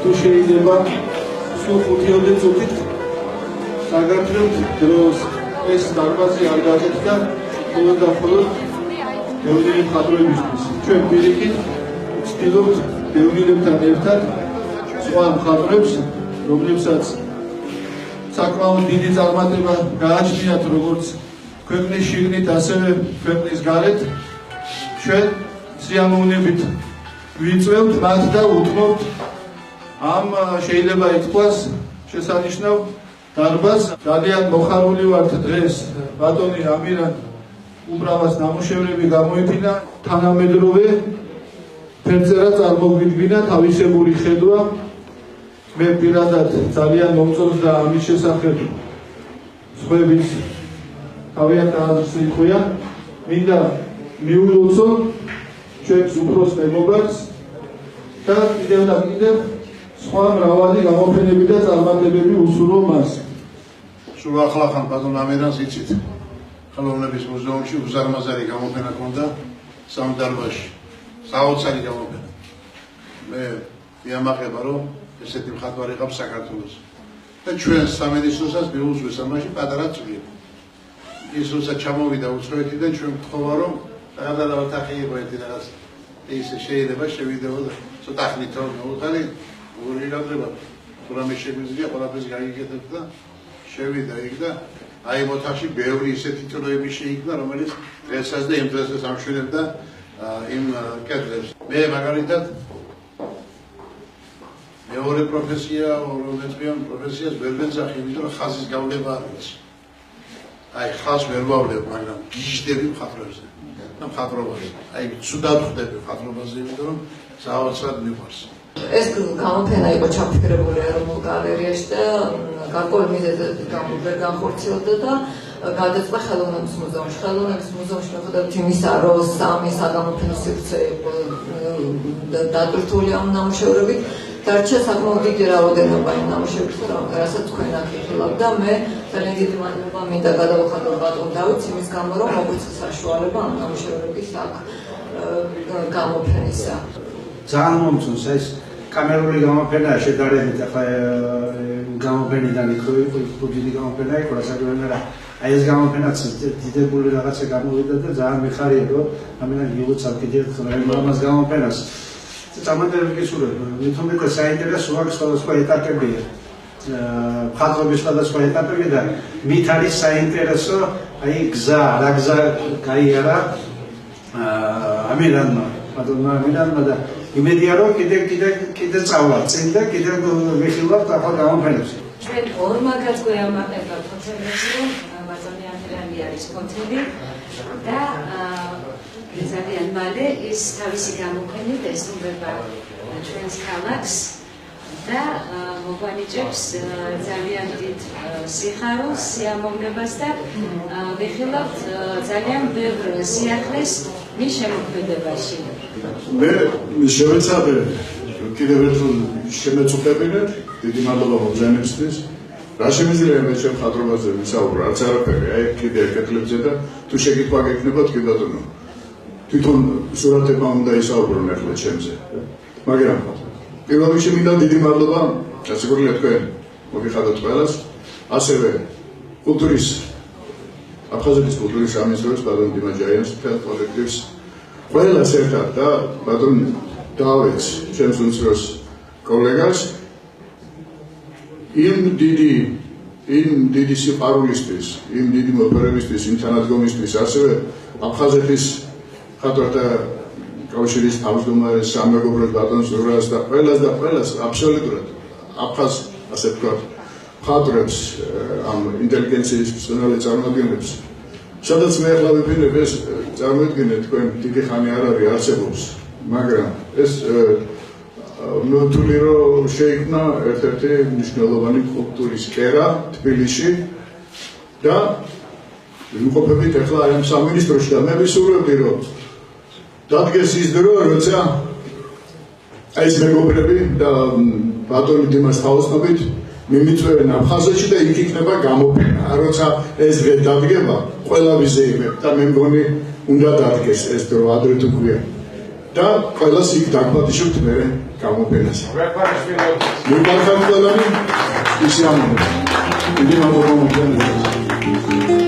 თუ შეიძლება სულ 5 წუთით საგარდლებთ დროს ეს დარბაზი არ გაკეთდა მხოლოდ და მხოლოდ დევნილი მხატვრებისთვის. ჩვენ პირიქით ვცდილობთ დევნილებთან ერთად სხვა მხატვრებს, რომლებსაც საკმაოდ დიდი წარმატება გააჩნიათ როგორც ქვეყნის შიგნით, ასევე ქვეყნის გარეთ, ჩვენ სიამოვნებით ვიწვევთ მათ და უთმობთ ამ შეიძლება ითქვას შესანიშნავ დარბაზს. ძალიან მოხარული ვართ დღეს ბატონი ამირან უბრალას ნამუშევრები გამოიფინა, თანამედროვე ფერწერა წარმოგვიდგინა, თავისებური ხედვა. მე პირადად ძალიან მომწონს და ამის შესახებ სხვების თავიანთ აზრს იტყვიან. მინდა მიულოცო ჩვენს უფროს მეგობარს და კიდევ და კიდევ სხვა მრავალი გამოფენები და წარმატებები უსურვო მას. სულ ახლახან ბატონ ამირანს იცით. ხელოვნების მუზეუმში უზარმაზარი გამოფენა ჰქონდა სამ დარბაზში. საოცარი გამოფენა. მე მიამაყება რომ ესეთი მხატვარი ყავს საქართველოს. და ჩვენ სამედიცინოსაც მიუძღვეს ამაში პატარა წვლილი. ის როცა ჩამოვიდა უცხოეთიდან ჩვენ გთხოვა რომ გადავათახიებო ერთი რაღაც ისე შეიძლება შევიდეო და ცოტა ხნით რომ მოუხალი ორი გადრება თუ რამე შეგვიძლია ყველაფერს გაიგეთებ და შევიდა იქ და აი ამ ოთახში ბევრი ისეთი ტილოები შეიქმნა რომელიც დღესაც და იმ დღესაც ამშვენებდა იმ კედლებს. მე მაგალითად მეორე პროფესია, ორგანიზაციული პროფესიას ვერ ვეძახი, იმიტომ რომ ხაზის გავლება არ ვიცი. აი ხაზს ვერ ვავლებ, მაგრამ გიჟდები მხატვრებზე და მხატვრობაზე. აი ცუდად ხვდები მხატვრობაზე, იმიტომ რომ საოცრად მიყვარს. ეს გამოფენა იყო ჩაფიქრებული ეროვნულ გალერეაში და გარკვეული მიზეზებით ვერ განხორციელდა და გადაწყდა ხელოვნების მუზეუმში. ხელოვნების მუზეუმში მიუხედავად იმისა, რომ სამი საგამოფენო სივრცე იყო დატვირთული ამ ნამუშევრებით, დარჩა საკმაოდ დიდი რაოდენობა იმ ნამუშევრებისა, რასაც თქვენ აკითხავთ და მე ძალიან დიდი მადლობა მინდა გადავხატო ბატონ დავითს იმის გამო, რომ მოგვიწყო საშუალება ამ ნამუშევრების აქ გამოფენისა. ძალიან მომწონს ეს კამერული გამოფენაა შედარებით ახლა გამოფენიდან იქ დიდი გამოფენა იყო საერთოდ აი ეს გამოფენაც დიდებული რაღაცა გამოვიდა და ძალიან მიხარია რომ ამიდან მივუცავ კიდევ ამას გამოფენას წარმატებები გისურვებ. მithumetes საინტერესო აქვს სხვადასხვა ეტაპებია. მხატვრობის სხვადასხვა ეტაპები და მით არის საინტერესო აი გზა გაიარა ამირანმა ამირანმა და იმედია რომ კიდე წავალ წინ და კიდე ვიხილავთ ახალ გამოფენებს. ჩვენ ორმა გაწყვეტა ამაყება ფოთოლები რომ ბატონი ამირანი არის ფოთოლი და ძალიან მალე ის თავისი გამოფენით ესწრება ჩვენს ქალაქს და მოგვანიჭებს ძალიან დიდ სიხარულს, სიამოვნებას და ვიხილავთ ძალიან ბევრ სიახლეს მის შემოქმედებაში. მე შევეცადე კიდევ ერთხელ შემეწუხებინეთ, დიდი მადლობა მოგზაინებისთვის. რა შემიძლია მე ჩემ მხატვრობაზე ვისაუბრო, არც არაფერი, აი კიდე კეთილებზე და თუ შეგიძლია გეკნებათ კი ბატონო. თვითონ სურათებმა უნდა ისაუბრონ ახლა ჩემზე. მაგრამ პირველ რიგში მინდა დიდი მადლობა გასაგებია თქვენ მოგიხადოთ ყველას, ასევე კულტურის აფხაზეთის კულტურის სამინისტროს ბატონ დიმაჯაიანს მთელ კოლექტივს ყველას ერთად და ბატონ დავითს ჩემს უმცროს კოლეგას იმ დიდი სიყვარულისთვის, იმ დიდი მოფერებისთვის, იმ თანადგომისთვის, ასევე აფხაზეთის ხატვათა კავშირის თავმჯდომარეს სამეგობროს ბატონ ზურას და ყველას აბსოლუტურად აფხაზ ასე ვთქვათ მხატვრებს ამ ინტელიგენციის მსწავლელი წარმოადგენლებს სადაც მე ახლა ვიფიქრებ ეს წარმოიდგინეთ თქვენ დიდი ხანი არ არის არსებობს მაგრამ ეს ნოთული რომ შეიქმნა ერთ-ერთი მნიშვნელოვანი კულტურის კერა თბილისში და ვიმყოფებით ახლა აი ამ სამინისტროში და მე ვისურვებდი რომ დადგეს ის დრო როცა აი ეს მეგობრები და ბატონი დიმას თაოსნობით მიმიწვევენ აფხაზეთში და იქ იქნება გამოფენა როცა ეს დღე დადგება ყველა ვიზეიმებ და მე მგონი უნდა დადგეს ეს დრო ადრე თუ გვიან და ყველას იქ დაგვადიშობთ მე გამოფენას მივახართ ყველანი ისე ამბობ დიდი მადლობა